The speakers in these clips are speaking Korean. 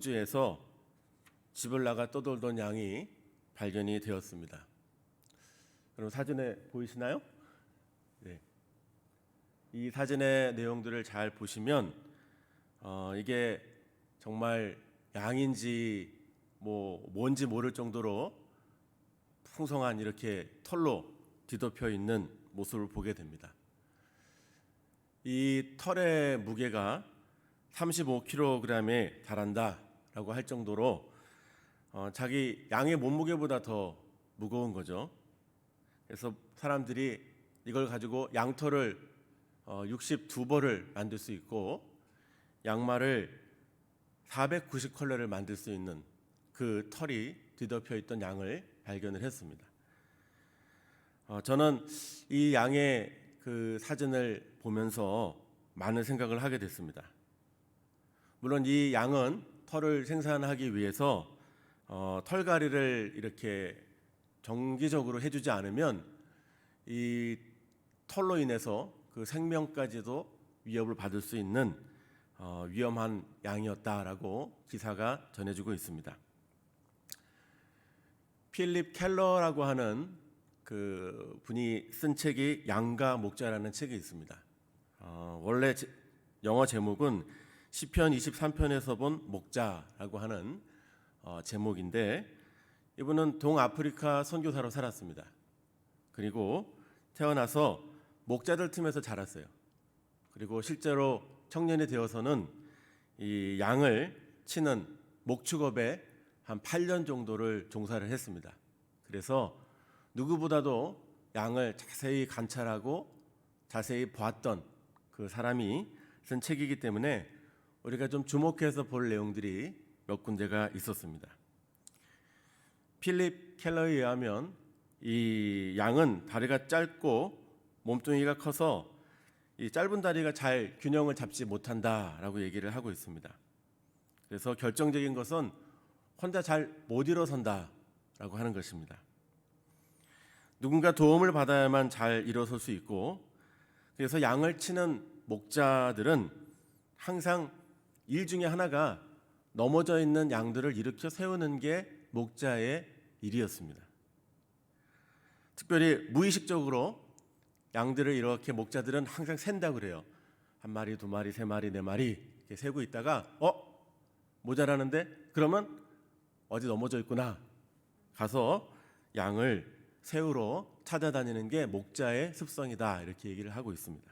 주에서 집을 나가 떠돌던 양이 발견이 되었습니다. 여러분 사진에 보이시나요? 네. 이 사진의 내용들을 잘 보시면 이게 정말 양인지 뭔지 모를 정도로 풍성한 이렇게 털로 뒤덮여 있는 모습을 보게 됩니다. 이 털의 무게가 35kg에 달한다라고 할 정도로 자기 양의 몸무게보다 더 무거운 거죠. 그래서 사람들이 이걸 가지고 양털을 62벌을 만들 수 있고 양말을 490컬러를 만들 수 있는 그 털이 뒤덮여 있던 양을 발견을 했습니다. 저는 이 양의 그 사진을 보면서 많은 생각을 하게 됐습니다. 물론 이 양은 털을 생산하기 위해서 털갈이를 이렇게 정기적으로 해주지 않으면 이 털로 인해서 그 생명까지도 위협을 받을 수 있는 위험한 양이었다라고 기사가 전해지고 있습니다. 필립 켈러라고 하는 그 분이 쓴 책이 양과 목자라는 책이 있습니다. 원래 영어 제목은 시편 23편에서 본 목자라고 하는 제목인데 이분은 동아프리카 선교사로 살았습니다. 그리고 태어나서 목자들 틈에서 자랐어요. 그리고 실제로 청년이 되어서는 이 양을 치는 목축업에 한 8년 정도를 종사를 했습니다. 그래서 누구보다도 양을 자세히 관찰하고 자세히 보았던 그 사람이 쓴 책이기 때문에 우리가 좀 주목해서 볼 내용들이 몇 군데가 있었습니다. 필립 켈러에 의하면 이 양은 다리가 짧고 몸뚱이가 커서 이 짧은 다리가 잘 균형을 잡지 못한다라고 얘기를 하고 있습니다. 그래서 결정적인 것은 혼자 잘 못 일어선다라고 하는 것입니다. 누군가 도움을 받아야만 잘 일어설 수 있고, 그래서 양을 치는 목자들은 항상 일 중에 하나가 넘어져 있는 양들을 일으켜 세우는 게 목자의 일이었습니다. 특별히 무의식적으로 양들을 이렇게 목자들은 항상 센다고 그래요. 한 마리, 두 마리, 세 마리, 네 마리 이렇게 세고 있다가 모자라는데 그러면 어디 넘어져 있구나 가서 양을 세우러 찾아다니는 게 목자의 습성이다 이렇게 얘기를 하고 있습니다.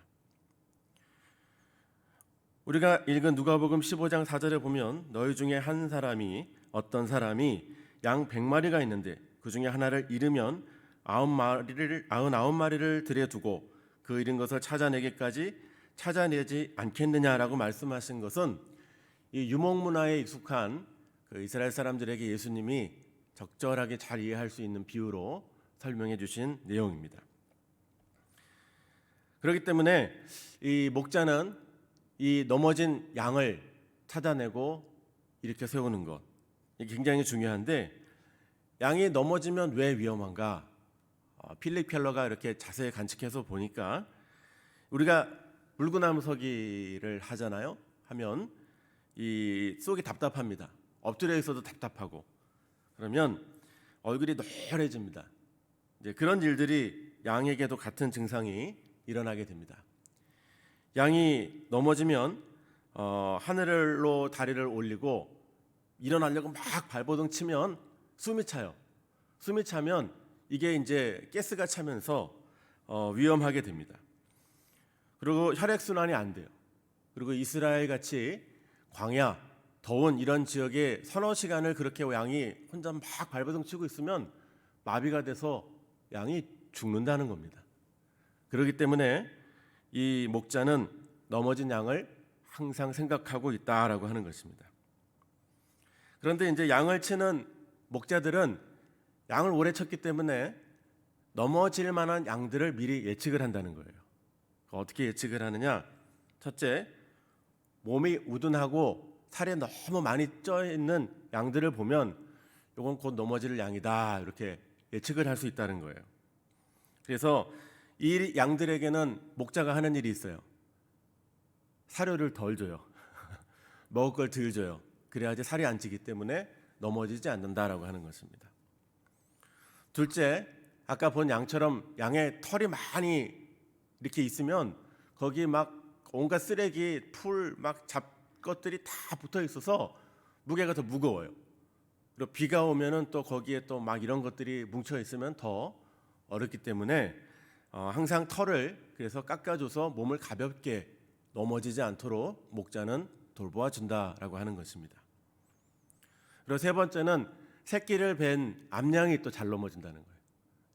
우리가 읽은 누가복음 15장 4절에 보면 너희 중에 한 사람이 어떤 사람이 양 100마리가 있는데 그 중에 하나를 잃으면 99마리를 들여두고 그 잃은 것을 찾아내기까지 찾아내지 않겠느냐라고 말씀하신 것은 이 유목문화에 익숙한 그 이스라엘 사람들에게 예수님이 적절하게 잘 이해할 수 있는 비유로 설명해 주신 내용입니다. 그렇기 때문에 이 목자는 이 넘어진 양을 찾아내고 일으켜 세우는 것 이게 굉장히 중요한데 양이 넘어지면 왜 위험한가? 필립 켈러가 이렇게 자세히 관측해서 보니까 우리가 물구나무 서기를 하잖아요. 하면 이 속이 답답합니다. 엎드려 있어도 답답하고 그러면 얼굴이 노래집니다. 이제 그런 일들이 양에게도 같은 증상이 일어나게 됩니다. 양이 넘어지면 하늘로 다리를 올리고 일어나려고 막 발버둥 치면 숨이 차요. 숨이 차면 이게 이제 가스가 차면서 위험하게 됩니다. 그리고 혈액순환이 안 돼요. 그리고 이스라엘 같이 광야, 더운 이런 지역에 서너 시간을 그렇게 양이 혼자 막 발버둥 치고 있으면 마비가 돼서 양이 죽는다는 겁니다. 그렇기 때문에 이 목자는 넘어진 양을 항상 생각하고 있다라고 하는 것입니다. 그런데 이제 양을 치는 목자들은 양을 오래 쳤기 때문에 넘어질 만한 양들을 미리 예측을 한다는 거예요. 어떻게 예측을 하느냐? 첫째, 몸이 우둔하고 살에 너무 많이 쪄 있는 양들을 보면 이건 곧 넘어질 양이다 이렇게 예측을 할 수 있다는 거예요. 그래서 이 양들에게는 목자가 하는 일이 있어요. 사료를 덜 줘요. 먹을 걸 덜 줘요. 그래야지 살이 안 찌기 때문에 넘어지지 않는다라고 하는 것입니다. 둘째, 아까 본 양처럼 양의 털이 많이 이렇게 있으면 거기 막 온갖 쓰레기, 풀, 막 잡것들이 다 붙어 있어서 무게가 더 무거워요. 그리고 비가 오면은 또 거기에 또 막 이런 것들이 뭉쳐 있으면 더 어렵기 때문에 항상 털을 그래서 깎아줘서 몸을 가볍게 넘어지지 않도록 목자는 돌보아 준다라고 하는 것입니다. 그리고 세 번째는 새끼를 벤 암양이 또 잘 넘어진다는 거예요.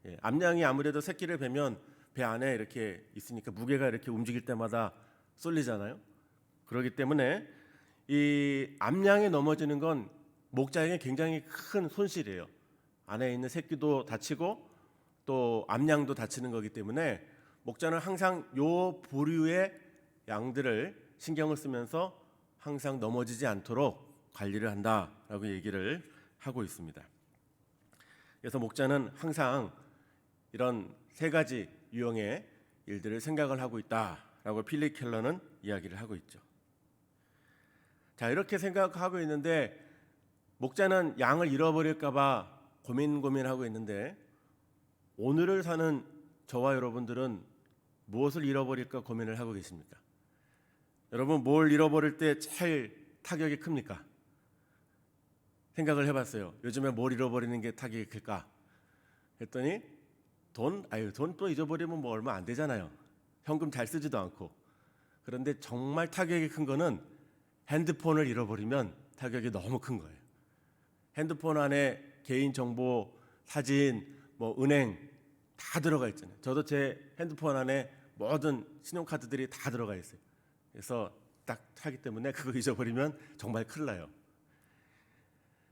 예, 암양이 아무래도 새끼를 베면 배 안에 이렇게 있으니까 무게가 이렇게 움직일 때마다 쏠리잖아요. 그렇기 때문에 이 암양이 넘어지는 건 목자에게 굉장히 큰 손실이에요. 안에 있는 새끼도 다치고 또 암양도 다치는 거기 때문에 목자는 항상 요 부류의 양들을 신경을 쓰면서 항상 넘어지지 않도록 관리를 한다라고 얘기를 하고 있습니다. 그래서 목자는 항상 이런 세 가지 유형의 일들을 생각을 하고 있다라고 필립 켈러는 이야기를 하고 있죠. 자, 이렇게 생각하고 있는데 목자는 양을 잃어버릴까봐 고민하고 있는데 오늘을 사는 저와 여러분들은 무엇을 잃어버릴까 고민을 하고 계십니까? 여러분 뭘 잃어버릴 때 제일 타격이 큽니까? 생각을 해봤어요. 요즘에 뭘 잃어버리는 게 타격이 클까? 했더니 돈 또 잊어버리면 뭐 얼마 안 되잖아요. 현금 잘 쓰지도 않고. 그런데 정말 타격이 큰 거는 핸드폰을 잃어버리면 타격이 너무 큰 거예요. 핸드폰 안에 개인정보, 사진, 뭐 은행 다 들어가 있잖아요. 저도 제 핸드폰 안에 모든 신용카드들이 다 들어가 있어요. 그래서 딱 하기 때문에 그거 잊어버리면 정말 큰일 나요.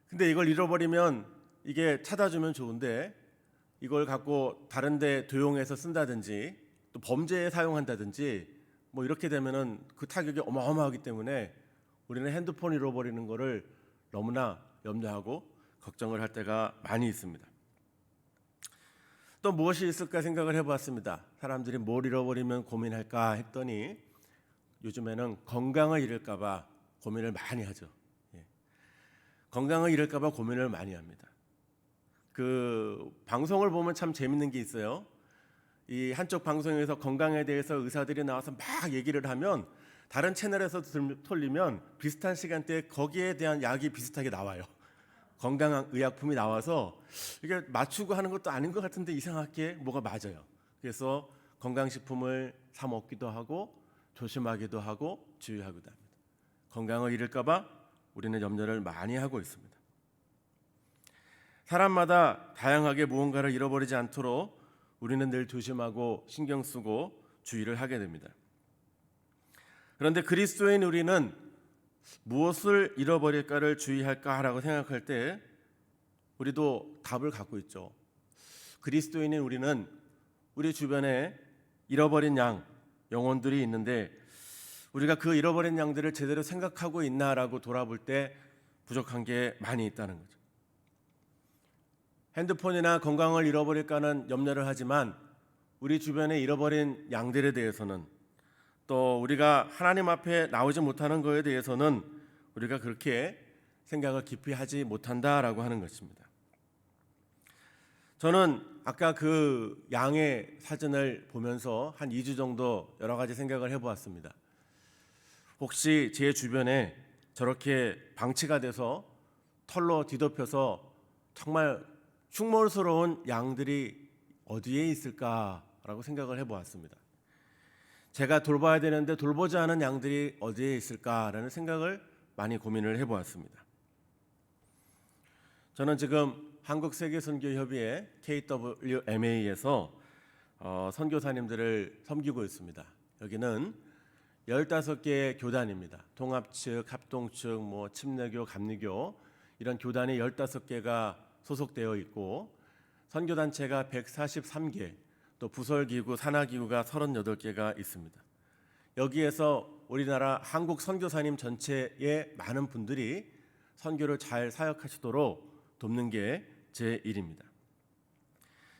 근데 이걸 잃어버리면 이게 찾아주면 좋은데 이걸 갖고 다른 데 도용해서 쓴다든지 또 범죄에 사용한다든지 뭐 이렇게 되면은 그 타격이 어마어마하기 때문에 우리는 핸드폰 잃어버리는 거를 너무나 염려하고 걱정을 할 때가 많이 있습니다. 또 무엇이 있을까 생각을 해보았습니다. 사람들이 뭘 잃어버리면 고민할까 했더니 요즘에는 건강을 잃을까 봐 고민을 많이 하죠. 건강을 잃을까 봐 고민을 많이 합니다. 그 방송을 보면 참 재밌는 게 있어요. 이 한쪽 방송에서 건강에 대해서 의사들이 나와서 막 얘기를 하면 다른 채널에서 틀리면 비슷한 시간대에 거기에 대한 약이 비슷하게 나와요. 건강 의약품이 나와서 이게 맞추고 하는 것도 아닌 것 같은데 이상하게 뭐가 맞아요. 그래서 건강식품을 사 먹기도 하고 조심하기도 하고 주의하기도 합니다. 건강을 잃을까 봐 우리는 염려를 많이 하고 있습니다. 사람마다 다양하게 무언가를 잃어버리지 않도록 우리는 늘 조심하고 신경 쓰고 주의를 하게 됩니다. 그런데 그리스도인 우리는 무엇을 잃어버릴까를 주의할까라고 생각할 때 우리도 답을 갖고 있죠. 그리스도인인 우리는 우리 주변에 잃어버린 양, 영혼들이 있는데 우리가 그 잃어버린 양들을 제대로 생각하고 있나라고 돌아볼 때 부족한 게 많이 있다는 거죠. 핸드폰이나 건강을 잃어버릴까는 염려를 하지만 우리 주변에 잃어버린 양들에 대해서는 또 우리가 하나님 앞에 나오지 못하는 것에 대해서는 우리가 그렇게 생각을 깊이 하지 못한다라고 하는 것입니다. 저는 아까 그 양의 사진을 보면서 한 2주 정도 여러 가지 생각을 해보았습니다. 혹시 제 주변에 저렇게 방치가 돼서 털로 뒤덮여서 정말 흉mol스러운 양들이 어디에 있을까라고 생각을 해보았습니다. 제가 돌봐야 되는데 돌보지 않은 양들이 어디에 있을까라는 생각을 많이 고민을 해보았습니다. 저는 지금 한국세계선교협의회 KWMA에서 선교사님들을 섬기고 있습니다. 여기는 15개의 교단입니다. 통합측, 합동측, 뭐 침례교, 감리교 이런 교단이 15개가 소속되어 있고 선교단체가 143개, 또 부설기구, 산하기구가 38개가 있습니다. 여기에서 우리나라 한국 선교사님 전체의 많은 분들이 선교를 잘 사역하시도록 돕는 게 제 일입니다.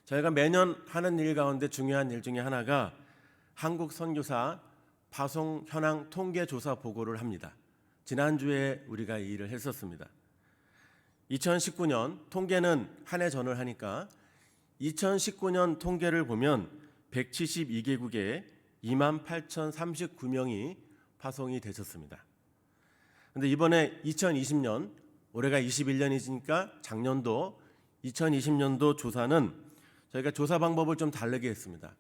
저희가 매년 하는 일 가운데 중요한 일 중에 하나가 한국 선교사 파송 현황 통계 조사 보고를 합니다. 지난주에 우리가 이 일을 했었습니다. 2019년 통계는 한 해 전을 하니까 2019년 통계를 보면 172개국에 28,039명이 파송이 되셨습니다. 그런데 이번에 2020년, 올해가 21년이니까 작년도 2020년도 조사는 저희가 조사 방법을 좀 다르게 했습니다.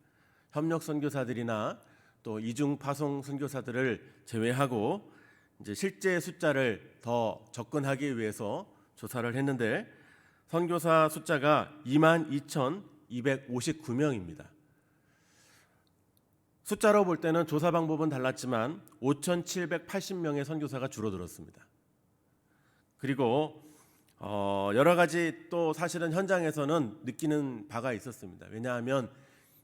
협력 선교사들이나 또 이중 파송 선교사들을 제외하고 이제 실제 숫자를 더 접근하기 위해서 조사를 했는데 선교사 숫자가 22,259명입니다. 숫자로 볼 때는 조사 방법은 달랐지만 5,780명의 선교사가 줄어들었습니다. 그리고 여러 가지 또 사실은 현장에서는 느끼는 바가 있었습니다. 왜냐하면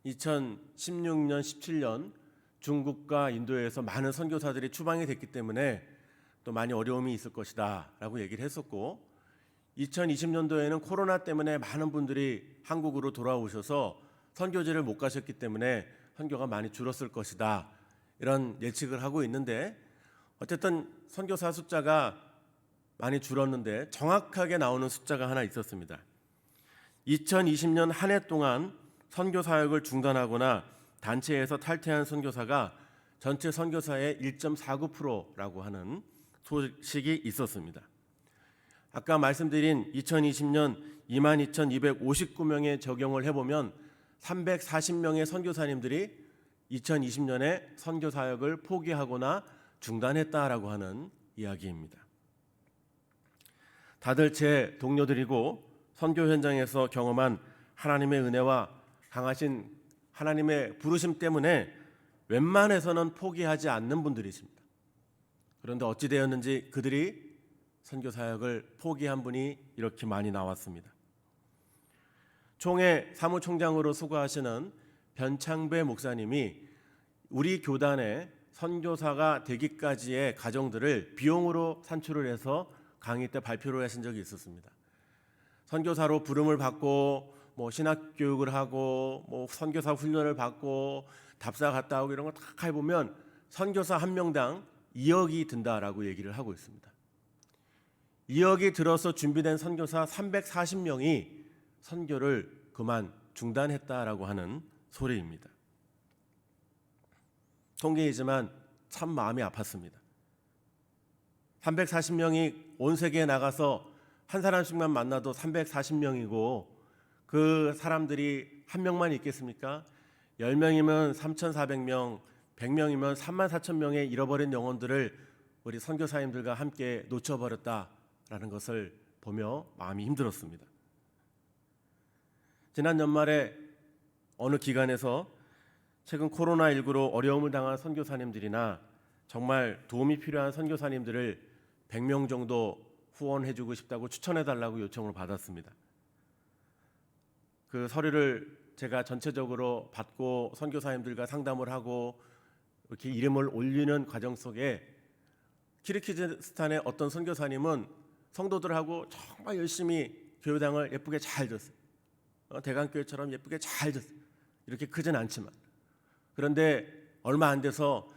2016년, 17년 중국과 인도에서 많은 선교사들이 추방이 됐기 때문에 또 많이 어려움이 있을 것이다 라고 얘기를 했었고, 2020년도에는 코로나 때문에 많은 분들이 한국으로 돌아오셔서 선교지를 못 가셨기 때문에 선교가 많이 줄었을 것이다, 이런 예측을 하고 있는데, 어쨌든 선교사 숫자가 많이 줄었는데 정확하게 나오는 숫자가 하나 있었습니다. 2020년 한 해 동안 선교 사역을 중단하거나 단체에서 탈퇴한 선교사가 전체 선교사의 1.49%라고 하는 소식이 있었습니다. 아까 말씀드린 2020년 22,259명에 적용을 해보면 340명의 선교사님들이 2020년에 선교 사역을 포기하거나 중단했다라고 하는 이야기입니다. 다들 제 동료들이고 선교 현장에서 경험한 하나님의 은혜와 강하신 하나님의 부르심 때문에 웬만해서는 포기하지 않는 분들이십니다. 그런데 어찌 되었는지 그들이 선교 사역을 포기한 분이 이렇게 많이 나왔습니다. 총회 사무총장으로 수고하시는 변창배 목사님이 우리 교단의 선교사가 되기까지의 과정들을 비용으로 산출을 해서 강의 때 발표를 하신 적이 있었습니다. 선교사로 부름을 받고 신학 교육을 하고 선교사 훈련을 받고 답사 갔다 오고 이런 거 다 해보면 선교사 한 명당 2억이 든다라고 얘기를 하고 있습니다. 2억이 들어서 준비된 선교사 340명이 선교를 그만 중단했다라고 하는 소리입니다. 통계이지만 참 마음이 아팠습니다. 340명이 온 세계에 나가서 한 사람씩만 만나도 340명이고 그 사람들이 한 명만 있겠습니까? 10명이면 3,400명, 100명이면 34,000명의 잃어버린 영혼들을 우리 선교사님들과 함께 놓쳐버렸다라는 것을 보며 마음이 힘들었습니다. 지난 연말에 어느 기관에서 최근 코로나19로 어려움을 당한 선교사님들이나 정말 도움이 필요한 선교사님들을 100명 정도 후원해주고 싶다고 추천해달라고 요청을 받았습니다. 그 서류를 제가 전체적으로 받고 선교사님들과 상담을 하고 이렇게 이름을 올리는 과정 속에 키르기즈스탄의 어떤 선교사님은 성도들하고 정말 열심히 교회당을 예쁘게 잘 졌어요. 대강교회처럼 예쁘게 잘 졌어요. 이렇게 크진 않지만. 그런데 얼마 안 돼서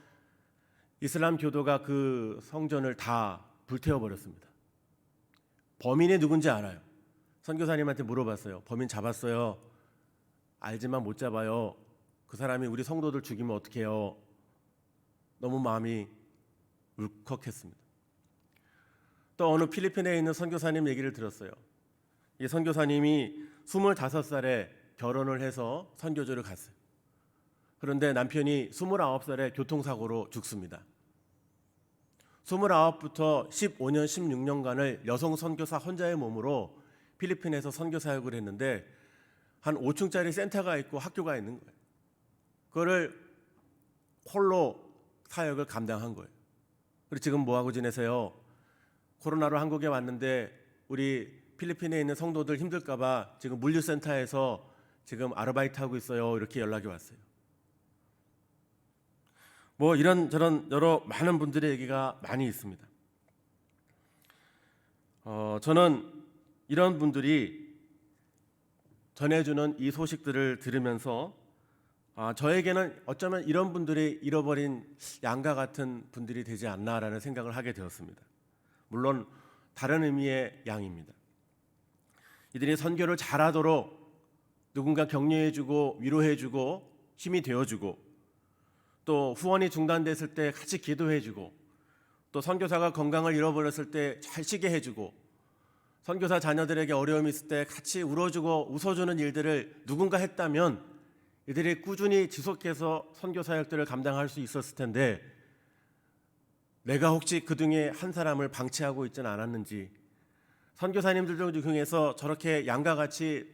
이슬람 교도가 그 성전을 다 불태워버렸습니다. 범인이 누군지 알아요. 선교사님한테 물어봤어요. 범인 잡았어요. 알지만 못 잡아요. 그 사람이 우리 성도들 죽이면 어떡해요. 너무 마음이 울컥했습니다. 또 어느 필리핀에 있는 선교사님 얘기를 들었어요. 이 선교사님이 25살에 결혼을 해서 선교지를 갔어요. 그런데 남편이 29살에 교통사고로 죽습니다. 29부터 15년, 16년간을 여성 선교사 혼자의 몸으로 필리핀에서 선교 사역을 했는데 한 5층짜리 센터가 있고 학교가 있는 거예요. 그거를 홀로 사역을 감당한 거예요. 그리고 지금 뭐하고 지내세요? 코로나로 한국에 왔는데 우리 필리핀에 있는 성도들 힘들까 봐 지금 물류센터에서 지금 아르바이트하고 있어요. 이렇게 연락이 왔어요. 이런저런 여러 많은 분들의 얘기가 많이 있습니다. 저는 이런 분들이 전해주는 이 소식들을 들으면서 저에게는 어쩌면 이런 분들이 잃어버린 양과 같은 분들이 되지 않나라는 생각을 하게 되었습니다. 물론 다른 의미의 양입니다. 이들이 선교를 잘하도록 누군가 격려해주고 위로해주고 힘이 되어주고, 또 후원이 중단됐을 때 같이 기도해주고, 또 선교사가 건강을 잃어버렸을 때 잘 쉬게 해주고, 선교사 자녀들에게 어려움이 있을 때 같이 울어주고 웃어주는 일들을 누군가 했다면 이들이 꾸준히 지속해서 선교 사역들을 감당할 수 있었을 텐데, 내가 혹시 그 중에 한 사람을 방치하고 있지는 않았는지, 선교사님들 중에서 저렇게 양과 같이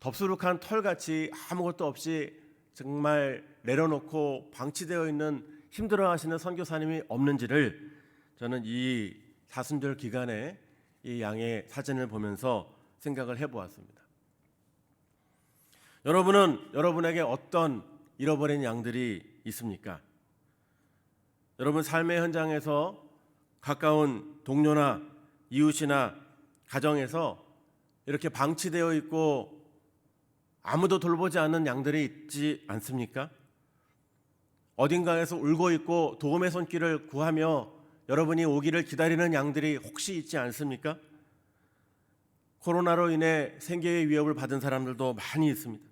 덥수룩한 털같이 아무것도 없이 정말 내려놓고 방치되어 있는 힘들어하시는 선교사님이 없는지를 저는 이 사순절 기간에 이 양의 사진을 보면서 생각을 해보았습니다. 여러분은 여러분에게 어떤 잃어버린 양들이 있습니까? 여러분 삶의 현장에서 가까운 동료나 이웃이나 가정에서 이렇게 방치되어 있고 아무도 돌보지 않는 양들이 있지 않습니까? 어딘가에서 울고 있고 도움의 손길을 구하며 여러분이 오기를 기다리는 양들이 혹시 있지 않습니까? 코로나로 인해 생계의 위협을 받은 사람들도 많이 있습니다.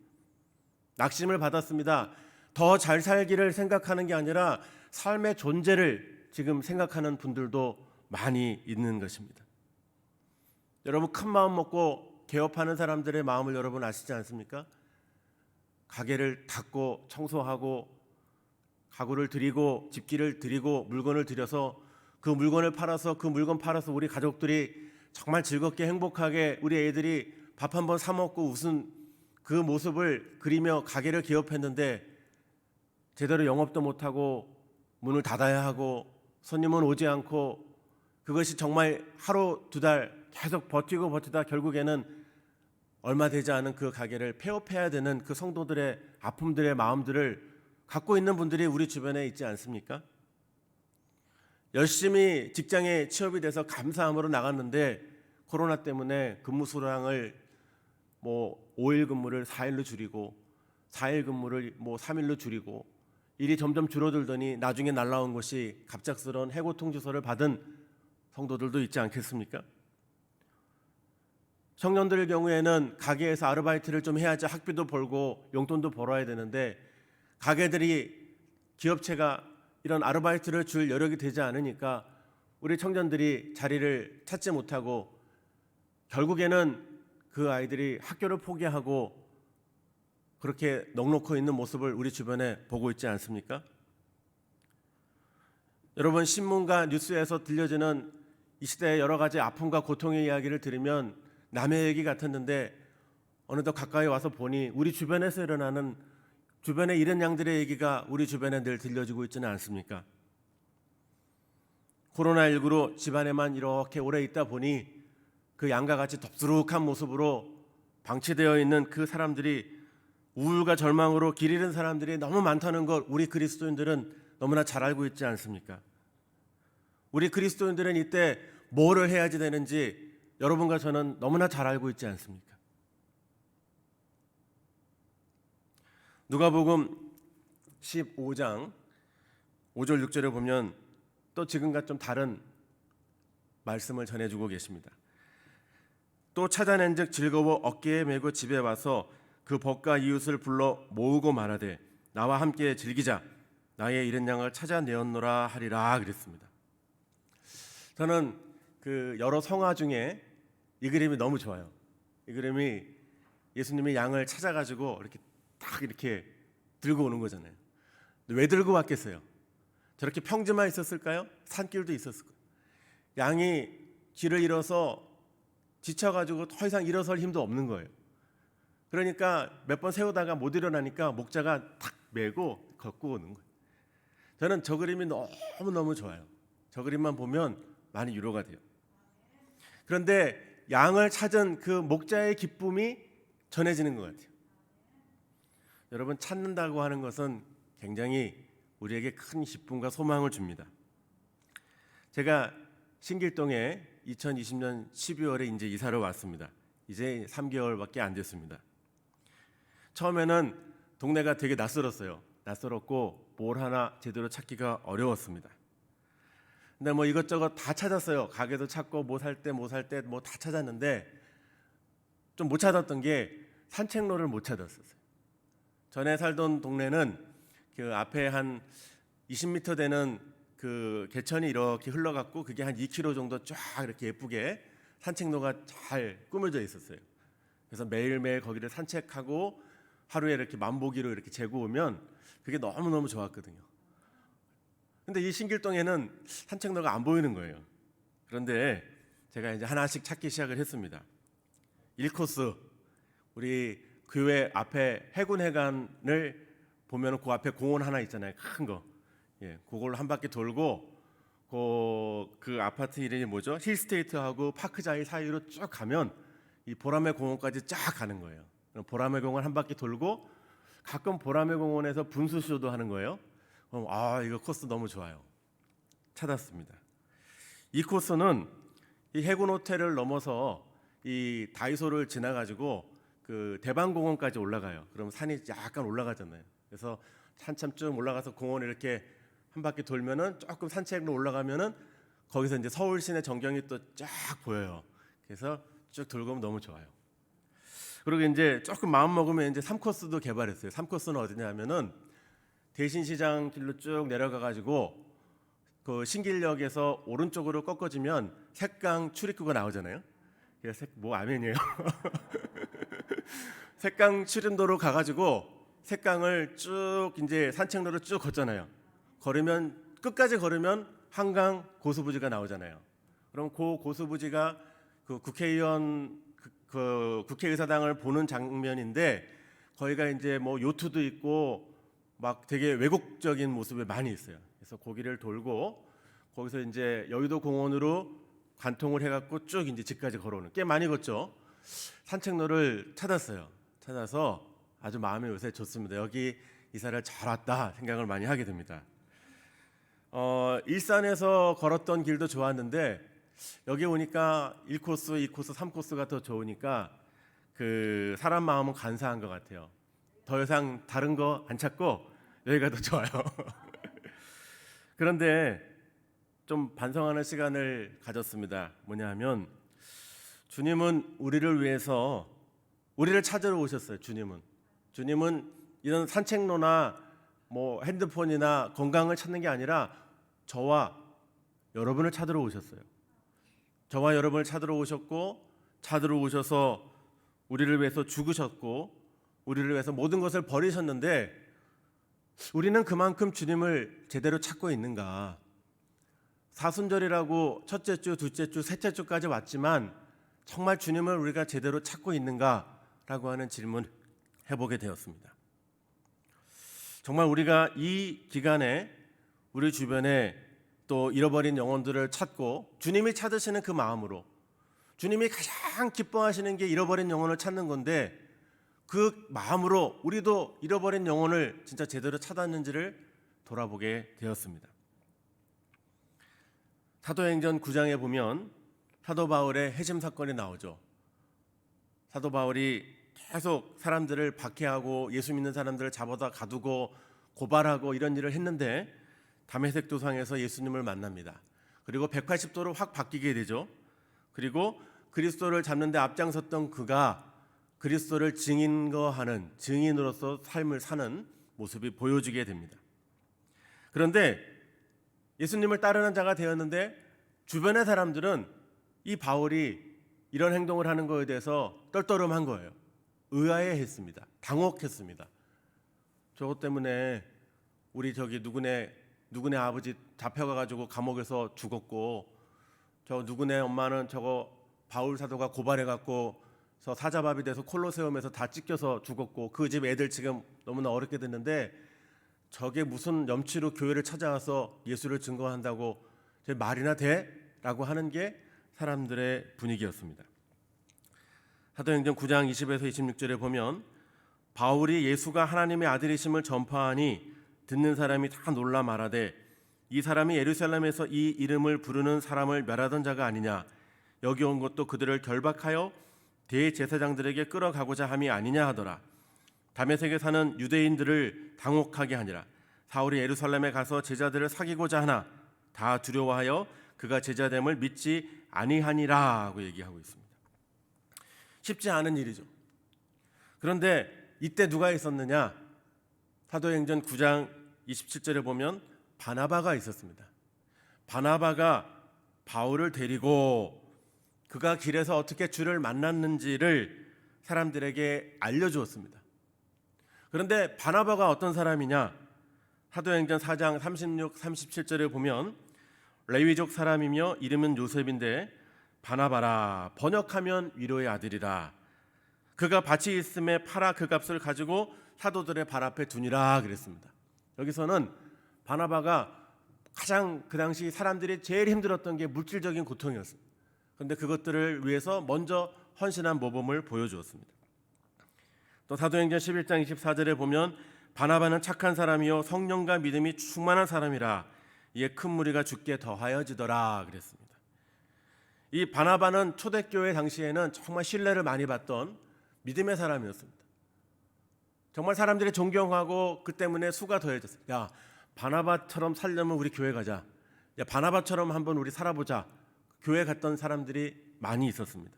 낙심을 받았습니다. 더 잘 살기를 생각하는 게 아니라 삶의 존재를 지금 생각하는 분들도 많이 있는 것입니다. 여러분, 큰 마음 먹고 개업하는 사람들의 마음을 여러분 아시지 않습니까? 가게를 닫고 청소하고 가구를 드리고 집기를 드리고 물건을 드려서 그 물건을 팔아서 그 물건 팔아서 우리 가족들이 정말 즐겁게 행복하게 우리 애들이 밥 한 번 사 먹고 웃은 그 모습을 그리며 가게를 개업했는데, 제대로 영업도 못하고 문을 닫아야 하고 손님은 오지 않고, 그것이 정말 하루 두 달 계속 버티고 버티다 결국에는 얼마 되지 않은 그 가게를 폐업해야 되는 그 성도들의 아픔들의 마음들을 갖고 있는 분들이 우리 주변에 있지 않습니까? 열심히 직장에 취업이 돼서 감사함으로 나갔는데 코로나 때문에 근무 수당을 5일 근무를 4일로 줄이고 4일 근무를 3일로 줄이고, 일이 점점 줄어들더니 나중에 날라온 것이 갑작스러운 해고 통지서를 받은 성도들도 있지 않겠습니까? 청년들의 경우에는 가게에서 아르바이트를 좀 해야지 학비도 벌고 용돈도 벌어야 되는데, 가게들이 기업체가 이런 아르바이트를 줄 여력이 되지 않으니까 우리 청년들이 자리를 찾지 못하고 결국에는 그 아이들이 학교를 포기하고 그렇게 넋놓고 있는 모습을 우리 주변에 보고 있지 않습니까? 여러분, 신문과 뉴스에서 들려지는 이 시대의 여러 가지 아픔과 고통의 이야기를 들으면 남의 얘기 같았는데, 어느덧 가까이 와서 보니 우리 주변에서 일어나는 주변의 이런 양들의 얘기가 우리 주변에 늘 들려지고 있지는 않습니까? 코로나19로 집안에만 이렇게 오래 있다 보니 그 양과 같이 덥수룩한 모습으로 방치되어 있는 그 사람들이, 우울과 절망으로 길 잃은 사람들이 너무 많다는 걸 우리 그리스도인들은 너무나 잘 알고 있지 않습니까? 우리 그리스도인들은 이때 뭐를 해야지 되는지 여러분과 저는 너무나 잘 알고 있지 않습니까? 누가복음 15장 5절 6절에 보면 또 지금과 좀 다른 말씀을 전해주고 계십니다. 또 찾아낸즉 즐거워 어깨에 메고 집에 와서 그 벗과 이웃을 불러 모으고 말하되 나와 함께 즐기자, 나의 잃은 양을 찾아내었노라 하리라 그랬습니다. 저는 그 여러 성화 중에 이 그림이 너무 좋아요. 이 그림이 예수님이 양을 찾아가지고 이렇게 딱 이렇게 들고 오는 거잖아요. 왜 들고 왔겠어요? 저렇게 평지만 있었을까요? 산길도 있었을 거예요. 양이 길을 잃어서 지쳐가지고 더 이상 일어설 힘도 없는 거예요. 그러니까 몇 번 세우다가 못 일어나니까 목자가 탁 메고 걷고 오는 거예요. 저는 저 그림이 너무너무 좋아요. 저 그림만 보면 많이 위로가 돼요. 그런데 양을 찾은 그 목자의 기쁨이 전해지는 것 같아요. 여러분, 찾는다고 하는 것은 굉장히 우리에게 큰 기쁨과 소망을 줍니다. 제가 신길동에 2020년 12월에 이제 이사를 왔습니다. 이제 3개월밖에 안 됐습니다. 처음에는 동네가 되게 낯설었어요. 낯설었고 뭘 하나 제대로 찾기가 어려웠습니다. 근데 뭐 이것저것 다 찾았어요. 가게도 찾고 뭐 살 때 뭐 다 찾았는데 좀 못 찾았던 게 산책로를 못 찾았었어요. 전에 살던 동네는 그 앞에 한 20m 되는 그 개천이 이렇게 흘러갔고 그게 한 2km 정도 쫙 이렇게 예쁘게 산책로가 잘 꾸며져 있었어요. 그래서 매일매일 거기를 산책하고 하루에 이렇게 만보기로 이렇게 재고 오면 그게 너무너무 좋았거든요. 근데 이 신길동에는 산책로가 안 보이는 거예요. 그런데 제가 이제 하나씩 찾기 시작을 했습니다. 1코스, 우리 교회 앞에 해군회관을 보면 그 앞에 공원 하나 있잖아요. 큰 거. 예, 그걸 한 바퀴 돌고 그 아파트 이름이 뭐죠? 힐스테이트하고 파크자이 사이로 쭉 가면 이 보라매 공원까지 쫙 가는 거예요. 보라매 공원 한 바퀴 돌고 가끔 보라매 공원에서 분수쇼도 하는 거예요. 이거 코스 너무 좋아요. 찾았습니다. 이 코스는 이 해군 호텔을 넘어서 이 다이소를 지나가지고 그 대방공원까지 올라가요. 그럼 산이 약간 올라가잖아요. 그래서 한참 쭉 올라가서 공원을 이렇게 한 바퀴 돌면은 조금 산책로 올라가면은 거기서 이제 서울 시내 전경이 또 쫙 보여요. 그래서 쭉 돌고 오면 너무 좋아요. 그리고 이제 조금 마음 먹으면 이제 3코스도 개발했어요. 3코스는 어디냐면은 대신시장 길로 쭉 내려가 가지고 그 신길역에서 오른쪽으로 꺾어지면 색강 출입구가 나오잖아요. 그래서 뭐 아멘이에요. 색강 출입도로 가가지고 색강을 쭉 이제 산책로를 쭉 걷잖아요. 걸으면 끝까지 걸으면 한강 고수부지가 나오잖아요. 그럼 그 고수부지가 그 국회의원 그 국회의사당을 보는 장면인데 거기가 이제 뭐 요트도 있고 막 되게 외국적인 모습이 많이 있어요. 그래서 거기를 돌고 거기서 이제 여의도 공원으로 관통을 해갖고 쭉 이제 집까지 걸어오는 꽤 많이 걷죠. 산책로를 찾아서 아주 마음이 요새 좋습니다. 여기 이사를 잘 왔다 생각을 많이 하게 됩니다. 일산에서 걸었던 길도 좋았는데 여기 오니까 1코스, 2코스, 3코스가 더 좋으니까 그 사람 마음은 간사한 것 같아요. 더 이상 다른 거 안 찾고 여기가 더 좋아요. 그런데 좀 반성하는 시간을 가졌습니다. 뭐냐 하면 주님은 우리를 위해서 우리를 찾으러 오셨어요. 주님은 이런 산책로나 뭐 핸드폰이나 건강을 찾는 게 아니라 저와 여러분을 찾으러 오셨어요. 저와 여러분을 찾으러 오셨고 찾으러 오셔서 우리를 위해서 죽으셨고 우리를 위해서 모든 것을 버리셨는데 우리는 그만큼 주님을 제대로 찾고 있는가? 사순절이라고 첫째 주, 둘째 주, 셋째 주까지 왔지만 정말 주님을 우리가 제대로 찾고 있는가라고 하는 질문 해보게 되었습니다. 정말 우리가 이 기간에 우리 주변에 또 잃어버린 영혼들을 찾고 주님이 찾으시는 그 마음으로 주님이 가장 기뻐하시는 게 잃어버린 영혼을 찾는 건데 그 마음으로 우리도 잃어버린 영혼을 진짜 제대로 찾았는지를 돌아보게 되었습니다. 사도행전 9장에 보면 사도 바울의 해심 사건이 나오죠. 사도 바울이 계속 사람들을 박해하고 예수 믿는 사람들을 잡아다 가두고 고발하고 이런 일을 했는데 다메섹 도상에서 예수님을 만납니다. 그리고 180도로 확 바뀌게 되죠. 그리고 그리스도를 잡는 데 앞장섰던 그가 그리스도를 증인거하는 증인으로서 삶을 사는 모습이 보여지게 됩니다. 그런데 예수님을 따르는 자가 되었는데 주변의 사람들은 이 바울이 이런 행동을 하는 것에 대해서 떨떠름한 거예요. 의아해했습니다. 당혹했습니다. 저것 때문에 우리 저기 누구네 아버지 잡혀가가지고 감옥에서 죽었고 저 누구네 엄마는 저거 바울 사도가 고발해갖고 사자밥이 돼서 콜로세움에서 다 찢겨서 죽었고 그 집 애들 지금 너무나 어렵게 됐는데 저게 무슨 염치로 교회를 찾아와서 예수를 증거한다고 말이나 돼? 라고 하는 게 사람들의 분위기였습니다. 사도행전 9장 20에서 26절에 보면 바울이 예수가 하나님의 아들이심을 전파하니 듣는 사람이 다 놀라 말하되 이 사람이 예루살렘에서 이 이름을 부르는 사람을 멸하던 자가 아니냐 여기 온 것도 그들을 결박하여 대제사장들에게 끌어가고자 함이 아니냐 하더라. 다메섹에 사는 유대인들을 당혹하게 하니라. 사울이 예루살렘에 가서 제자들을 사귀고자 하나 다 두려워하여 그가 제자됨을 믿지 아니하니라고 얘기하고 있습니다. 쉽지 않은 일이죠. 그런데 이때 누가 있었느냐? 사도행전 9장 27절에 보면 바나바가 있었습니다. 바나바가 바울을 데리고 그가 길에서 어떻게 주를 만났는지를 사람들에게 알려주었습니다. 그런데 바나바가 어떤 사람이냐? 사도행전 4장 36, 37절에 보면 레위족 사람이며 이름은 요셉인데 바나바라, 번역하면 위로의 아들이라. 그가 밭이 있음에 팔아 그 값을 가지고 사도들의 발 앞에 두니라 그랬습니다. 여기서는 바나바가 가장 그 당시 사람들이 제일 힘들었던 게 물질적인 고통이었습니다. 그런데 그것들을 위해서 먼저 헌신한 모범을 보여주었습니다. 또 사도행전 11장 24절에 보면 바나바는 착한 사람이요 성령과 믿음이 충만한 사람이라 이에 큰 무리가 주께 더하여지더라 그랬습니다. 이 바나바는 초대교회 당시에는 정말 신뢰를 많이 받던 믿음의 사람이었습니다. 정말 사람들이 존경하고 그 때문에 수가 더해졌어요. 야, 바나바처럼 살려면 우리 교회 가자. 야, 바나바처럼 한번 우리 살아보자. 교회 갔던 사람들이 많이 있었습니다.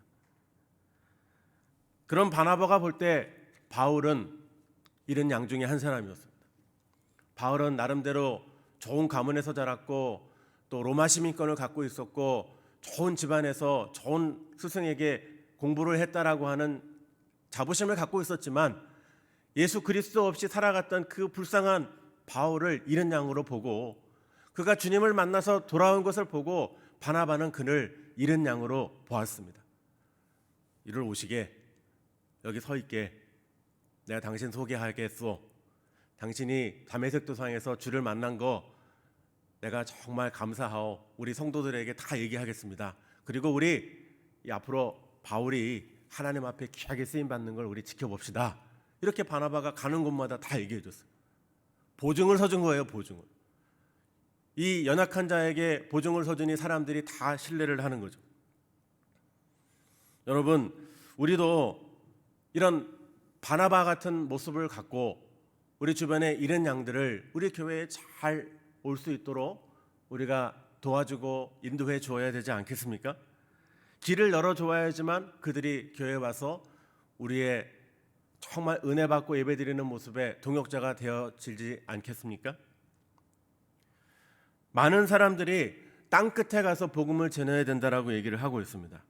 그런 바나바가 볼 때 바울은 이런 양 중에 한 사람이었습니다. 바울은 나름대로 좋은 가문에서 자랐고 또 로마 시민권을 갖고 있었고 좋은 집안에서 좋은 스승에게 공부를 했다라고 하는 자부심을 갖고 있었지만 예수 그리스도 없이 살아갔던 그 불쌍한 바울을 이런 양으로 보고 그가 주님을 만나서 돌아온 것을 보고 바나바는 그를 이런 양으로 보았습니다. 이를 오시게 여기 서 있게 내가 당신 소개하겠소. 당신이 다메섹 도상에서 주를 만난 거 내가 정말 감사하오. 우리 성도들에게 다 얘기하겠습니다. 그리고 우리 앞으로 바울이 하나님 앞에 귀하게 쓰임 받는 걸 우리 지켜봅시다. 이렇게 바나바가 가는 곳마다 다 얘기해 줬어요. 보증을 서준 거예요. 보증을. 이 연약한 자에게 보증을 서주니 사람들이 다 신뢰를 하는 거죠. 여러분, 우리도 이런 바나바 같은 모습을 갖고 우리 주변에 이런 양들을 우리 교회에 잘 올 수 있도록 우리가 도와주고 인도해 주어야 되지 않겠습니까? 길을 열어줘야지만 그들이 교회에 와서 우리의 정말 은혜 받고 예배드리는 모습에 동역자가 되어지지 않겠습니까? 많은 사람들이 땅 끝에 가서 복음을 전해야 된다라고 얘기를 하고 있습니다.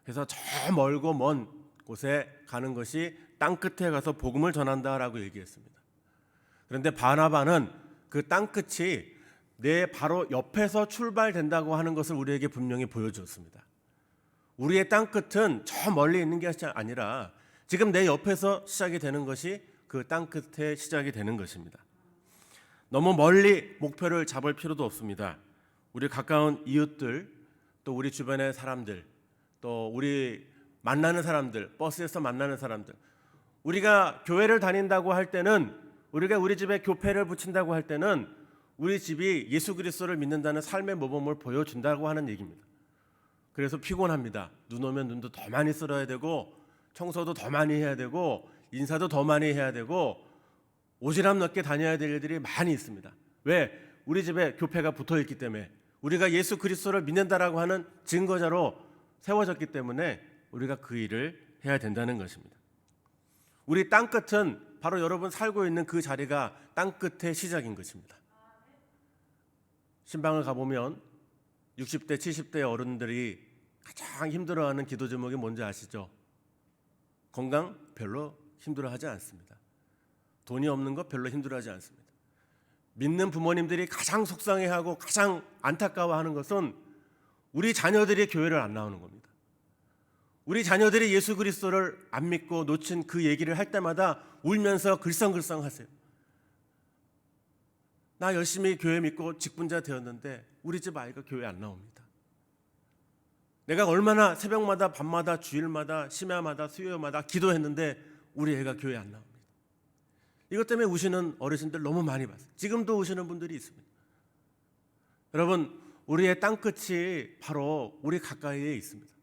그래서 저 멀고 먼 곳에 가는 것이 땅 끝에 가서 복음을 전한다라고 얘기했습니다. 그런데 바나바는 그 땅 끝이 내 바로 옆에서 출발된다고 하는 것을 우리에게 분명히 보여주었습니다. 우리의 땅 끝은 저 멀리 있는 게 아니라 지금 내 옆에서 시작이 되는 것이 그 땅 끝에 시작이 되는 것입니다. 너무 멀리 목표를 잡을 필요도 없습니다. 우리 가까운 이웃들, 또 우리 주변의 사람들, 또 우리 만나는 사람들, 버스에서 만나는 사람들, 우리가 교회를 다닌다고 할 때는, 우리가 우리 집에 교패를 붙인다고 할 때는 우리 집이 예수 그리스도를 믿는다는 삶의 모범을 보여준다고 하는 얘기입니다. 그래서 피곤합니다. 눈 오면 눈도 더 많이 쓸어야 되고 청소도 더 많이 해야 되고 인사도 더 많이 해야 되고 오지랖 넓게 다녀야 될 일들이 많이 있습니다. 왜? 우리 집에 교패가 붙어있기 때문에, 우리가 예수 그리스도를 믿는다라고 하는 증거자로 세워졌기 때문에 우리가 그 일을 해야 된다는 것입니다. 우리 땅끝은 바로 여러분 살고 있는 그 자리가 땅끝의 시작인 것입니다. 신방을 가보면 60대, 70대 어른들이 가장 힘들어하는 기도 제목이 뭔지 아시죠? 건강 별로 힘들어하지 않습니다. 돈이 없는 거 별로 힘들어하지 않습니다. 믿는 부모님들이 가장 속상해하고 가장 안타까워하는 것은 우리 자녀들이 교회를 안 나오는 겁니다. 우리 자녀들이 예수 그리스도를 안 믿고 놓친 그 얘기를 할 때마다 울면서 글썽글썽하세요. 나 열심히 교회 믿고 직분자 되었는데 우리 집 아이가 교회 안 나옵니다. 내가 얼마나 새벽마다 밤마다 주일마다 심야마다 수요일마다 기도했는데 우리 애가 교회 안 나옵니다. 이것 때문에 우시는 어르신들 너무 많이 봤어요. 지금도 우시는 분들이 있습니다. 여러분, 우리의 땅끝이 바로 우리 가까이에 있습니다.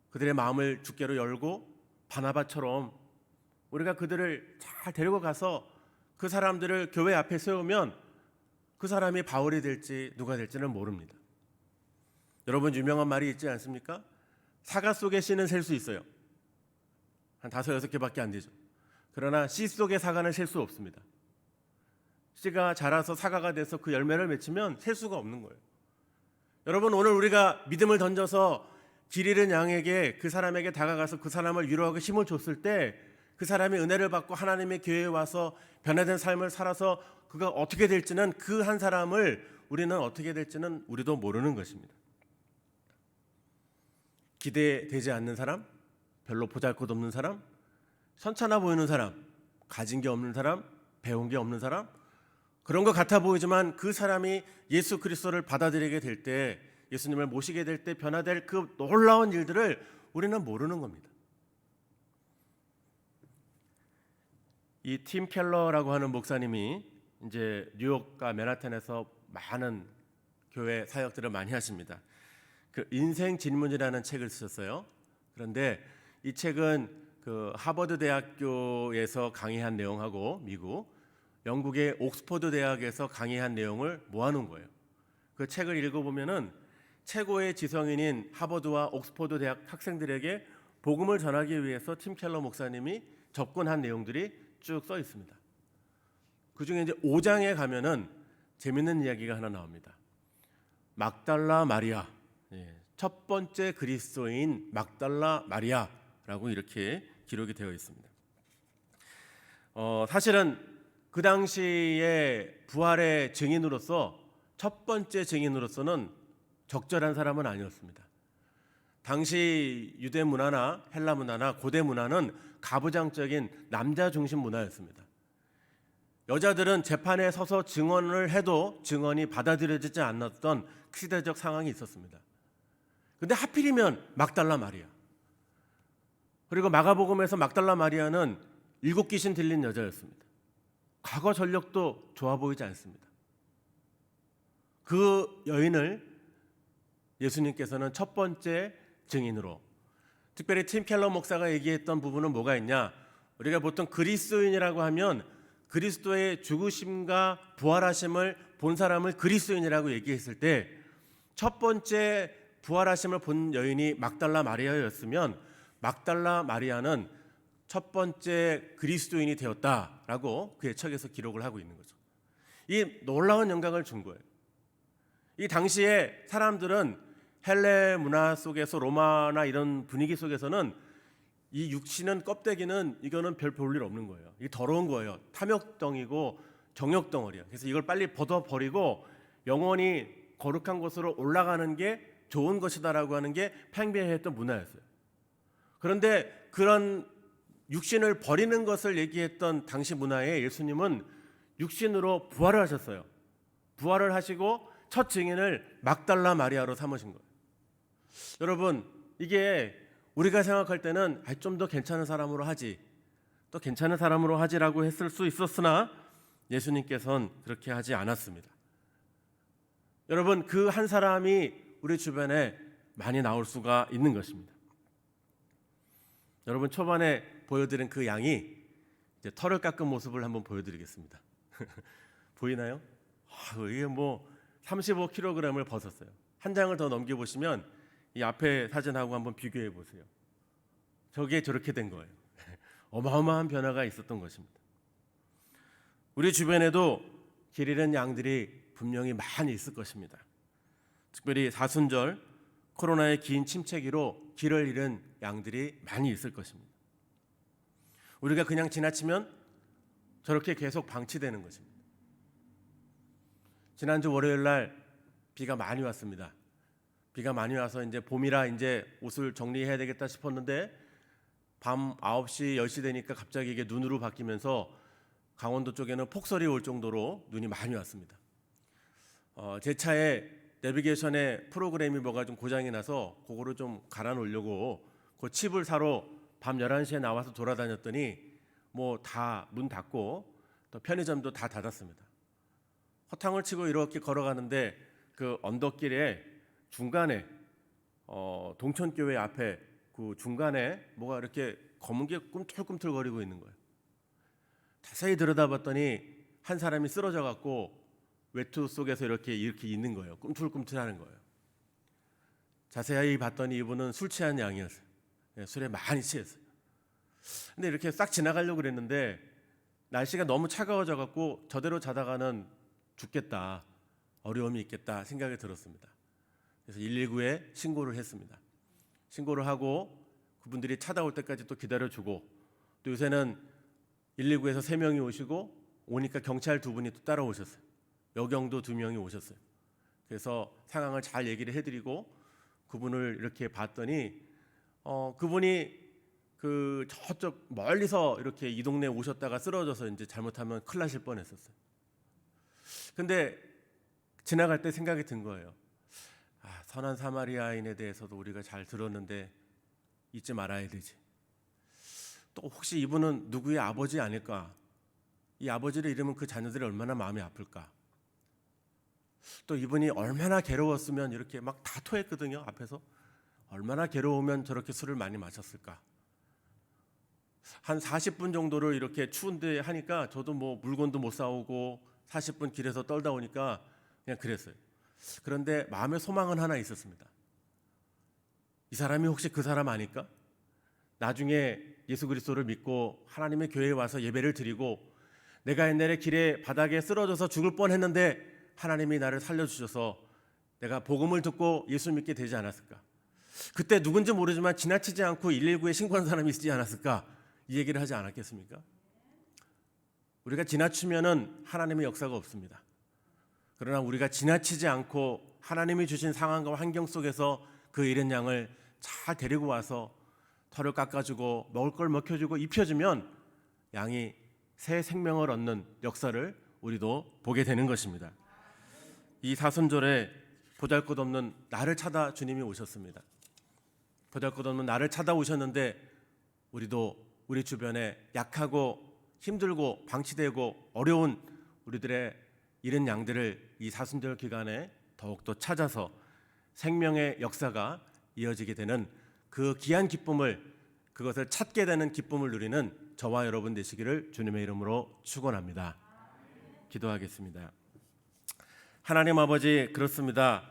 그들의 마음을 주께로 열고 바나바처럼 우리가 그들을 잘 데리고 가서 그 사람들을 교회 앞에 세우면 그 사람이 바울이 될지 누가 될지는 모릅니다. 여러분, 유명한 말이 있지 않습니까? 사과 속에 씨는 셀 수 있어요. 한 5-6개밖에 안 되죠. 그러나 씨 속에 사과는 셀 수 없습니다. 씨가 자라서 사과가 돼서 그 열매를 맺히면 셀 수가 없는 거예요. 여러분, 오늘 우리가 믿음을 던져서 길 잃은 양에게, 그 사람에게 다가가서 그 사람을 위로하고 힘을 줬을 때 그 사람이 은혜를 받고 하나님의 교회에 와서 변화된 삶을 살아서 그가 어떻게 될지는, 그 한 사람을 우리는 어떻게 될지는 우리도 모르는 것입니다. 기대되지 않는 사람, 별로 보잘것없는 사람, 선천하 보이는 사람, 가진 게 없는 사람, 배운 게 없는 사람, 그런 것 같아 보이지만 그 사람이 예수 그리스도를 받아들이게 될 때, 예수님을 모시게 될 때 변화될 그 놀라운 일들을 우리는 모르는 겁니다. 이 팀 켈러라고 하는 목사님이 이제 뉴욕과 맨하탄에서 많은 교회 사역들을 많이 하십니다. 그 인생 질문이라는 책을 쓰셨어요. 그런데 이 책은 그 하버드 대학교에서 강의한 내용하고 미국, 영국의 옥스퍼드 대학에서 강의한 내용을 모아놓은 거예요. 그 책을 읽어보면은 최고의 지성인인 하버드와 옥스퍼드 대학 학생들에게 복음을 전하기 위해서 팀 켈러 목사님이 접근한 내용들이 쭉 써 있습니다. 그 중에 이제 5장에 가면은 재밌는 이야기가 하나 나옵니다. 막달라 마리아, 첫 번째 그리스도인 막달라 마리아라고 이렇게 기록이 되어 있습니다. 사실은 그 당시에 부활의 증인으로서, 첫 번째 증인으로서는 적절한 사람은 아니었습니다. 당시 유대 문화나 헬라 문화나 고대 문화는 가부장적인 남자 중심 문화였습니다. 여자들은 재판에 서서 증언을 해도 증언이 받아들여지지 않았던 시대적 상황이 있었습니다. 근데 하필이면 막달라 마리아, 그리고 마가복음에서 막달라 마리아는 7귀신 들린 여자였습니다. 과거 전력도 좋아 보이지 않습니다. 그 여인을 예수님께서는 첫 번째 증인으로, 특별히 팀 켈러 목사가 얘기했던 부분은 뭐가 있냐, 우리가 보통 그리스도인이라고 하면 그리스도의 죽으심과 부활하심을 본 사람을 그리스도인이라고 얘기했을 때, 첫 번째 부활하심을 본 여인이 막달라 마리아였으면 막달라 마리아는 첫 번째 그리스도인이 되었다라고 그의 책에서 기록을 하고 있는 거죠. 이 놀라운 영광을 준 거예요. 이 당시에 사람들은 헬레 문화 속에서, 로마나 이런 분위기 속에서는 이 육신은, 껍데기는 이거는 별 볼 일 없는 거예요. 이게 더러운 거예요. 탐욕덩이고 정욕덩어리야. 그래서 이걸 빨리 벗어버리고 영원히 거룩한 곳으로 올라가는 게 좋은 것이다라고 하는 게 팽배했던 문화였어요. 그런데 그런 육신을 버리는 것을 얘기했던 당시 문화에 예수님은 육신으로 부활을 하셨어요. 부활을 하시고 첫 증인을 막달라 마리아로 삼으신 거예요. 여러분, 이게 우리가 생각할 때는 좀 더 괜찮은 사람으로 하지, 또 괜찮은 사람으로 하지라고 했을 수 있었으나 예수님께서는 그렇게 하지 않았습니다. 여러분, 그 한 사람이 우리 주변에 많이 나올 수가 있는 것입니다. 여러분, 초반에 보여드린 그 양이 이제 털을 깎은 모습을 한번 보여드리겠습니다. 보이나요? 이게 뭐 35kg을 벗었어요. 한 장을 더 넘겨보시면 이 앞에 사진하고 한번 비교해 보세요. 저게 저렇게 된 거예요. 어마어마한 변화가 있었던 것입니다. 우리 주변에도 길 잃은 양들이 분명히 많이 있을 것입니다. 특별히 사순절, 코로나의 긴 침체기로 길을 잃은 양들이 많이 있을 것입니다. 우리가 그냥 지나치면 저렇게 계속 방치되는 것입니다. 지난주 월요일 날 비가 많이 왔습니다. 비가 많이 와서 이제 봄이라 이제 옷을 정리해야 되겠다 싶었는데 밤 9시, 10시 되니까 갑자기 이게 눈으로 바뀌면서 강원도 쪽에는 폭설이 올 정도로 눈이 많이 왔습니다. 제 차에 내비게이션에 프로그램이 뭐가 좀 고장이 나서 그거를 좀 갈아 놓으려고 그 칩을 사러 밤 11시에 나와서 돌아다녔더니 뭐 다 문 닫고 또 편의점도 다 닫았습니다. 허탕을 치고 이렇게 걸어가는데 그 언덕길에 중간에 동천교회 앞에 그 중간에 뭐가 이렇게 검은 게 꿈틀꿈틀거리고 있는 거예요. 자세히 들여다봤더니 한 사람이 쓰러져 갖고 외투 속에서 이렇게 있는 거예요. 꿈틀꿈틀하는 거예요. 자세히 봤더니 이분은 술 취한 양이었어요. 술에 많이 취했어요. 근데 이렇게 싹 지나가려고 그랬는데 날씨가 너무 차가워져 갖고 저대로 자다가는 죽겠다, 어려움이 있겠다 생각이 들었습니다. 그래서 119에 신고를 했습니다. 신고를 하고 그분들이 찾아올 때까지 또 기다려주고, 또 요새는 119에서 3명이 오시고 오니까 경찰 2분이 또 따라오셨어요. 여경도 2명이 오셨어요. 그래서 상황을 잘 얘기를 해드리고 그분을 이렇게 봤더니 그분이 그 저쪽 멀리서 이렇게 이 동네에 오셨다가 쓰러져서 이제 잘못하면 큰일 나실 뻔했었어요. 근데 지나갈 때 생각이 든 거예요. 선한 사마리아인에 대해서도 우리가 잘 들었는데 잊지 말아야 되지. 또 혹시 이분은 누구의 아버지 아닐까? 이 아버지를 잃으면 그 자녀들이 얼마나 마음이 아플까? 또 이분이 얼마나 괴로웠으면 이렇게 막 다 토했거든요. 앞에서 얼마나 괴로우면 저렇게 술을 많이 마셨을까? 한 40분 정도를 이렇게 추운데 하니까 저도 뭐 물건도 못 사오고 40분 길에서 떨다 오니까 그냥 그랬어요. 그런데 마음의 소망은 하나 있었습니다. 이 사람이 혹시 그 사람 아닐까? 나중에 예수 그리스도를 믿고 하나님의 교회에 와서 예배를 드리고 내가 옛날에 길에 바닥에 쓰러져서 죽을 뻔했는데 하나님이 나를 살려주셔서 내가 복음을 듣고 예수 믿게 되지 않았을까? 그때 누군지 모르지만 지나치지 않고 119에 신고한 사람이 있지 않았을까? 이 얘기를 하지 않았겠습니까? 우리가 지나치면은 하나님의 역사가 없습니다. 그러나 우리가 지나치지 않고 하나님이 주신 상황과 환경 속에서 그 잃은 양을 잘 데리고 와서 털을 깎아주고 먹을 걸 먹여주고 입혀주면 양이 새 생명을 얻는 역사를 우리도 보게 되는 것입니다. 이 사순절에 보잘것없는 나를 찾아 주님이 오셨습니다. 보잘것없는 나를 찾아오셨는데 우리도 우리 주변에 약하고 힘들고 방치되고 어려운 우리들의 잃은 양들을 이 사순절 기간에 더욱더 찾아서 생명의 역사가 이어지게 되는 그 귀한 기쁨을, 그것을 찾게 되는 기쁨을 누리는 저와 여러분 되시기를 주님의 이름으로 축원합니다. 기도하겠습니다. 하나님 아버지, 그렇습니다.